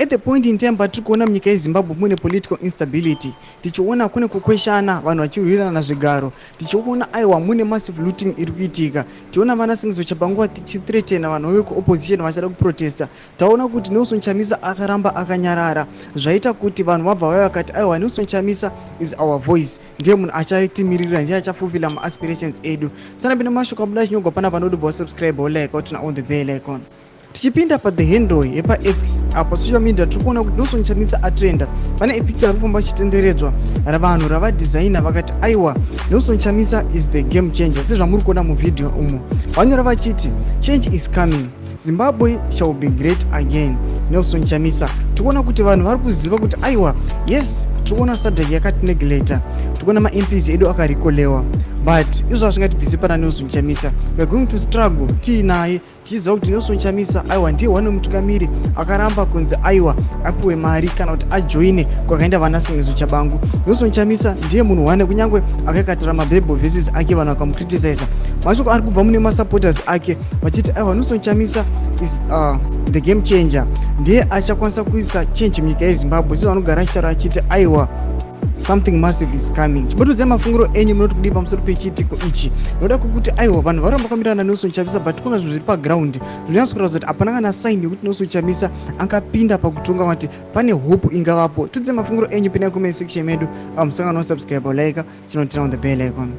At the point in time patiri kuona munyika yeZimbabwe mune political instability, tichiona kune kukweshana, vanhu vachirwirana zvigaro, tichiona aiwa mune massive looting iri kuitika, tichiona vanasingizo chapanguva tichithreatena vanhu vekuopposition vachada kuprotesta. Taona kuti Nelson Chamisa akaramba akanyarara, zvaita kuti vanhu vabva vaya vakati aiwa Nelson Chamisa is our voice, ndiye munhu achatimirira, ndiye achafulfilla ma-aspirations edu. Sana bina mashoko abuda chinyogwa pana panodobva subscribe like out on the bell icon. Tichipinda pa the handle yepa X apa social media tikuona kuti Nelson Chamisa atrenda. Pane picture rakufamba chitenderedzwa ravanhu rava designer vakati aiwa Nelson Chamisa is the game changer. Sezvamuri kuona mu video umo. Vanyora vachiti change is coming. Zimbabwe shall be great again. Nelson Chamisa. Tikuona kuti vanhu vari kuziva kuti aiwa yes tikuona SADC yakati neglect. Tikuona ma MPs edu akarikolewa. But izvo hazvingatibvisi pana Nelson Chamisa. We are going to struggle tinaye tiziva kuti Nelson Chamisa aiwa ndiye wane mutungamiri akaramba kunzi aiwa apiwe mari kana kuti ajoine kwakaenda vanasingizo chabangu. Nelson Chamisa ndiye munhu wane kunyangwe akakatira mabible verses ake vanhu vakamukriticize. Mashoko ari kubva mune masupporters ake vachiti aiwa Nelson Chamisa is the game changer. Ndiye achakwanisa kuisa change munyika yeZimbabwe. Sezvo vanogara achitaura achiti aiwa something massive is coming. Chibotodza mafunguro enyu munoti kudii pamusoro pechitiko ichi. Noda kuti aiwa vanhu varamba kamirana Nelson Chamisa but kuna zvinhu zviri paground zvinonasa kutaura kuti hapana kana sign yekuti Nelson Chamisa angapinda pakutonga kuti pane hope ingavapo. Tudze mafunguro enyu pinai comment section medu. Musangano subscribe like chinotina on the bell icon.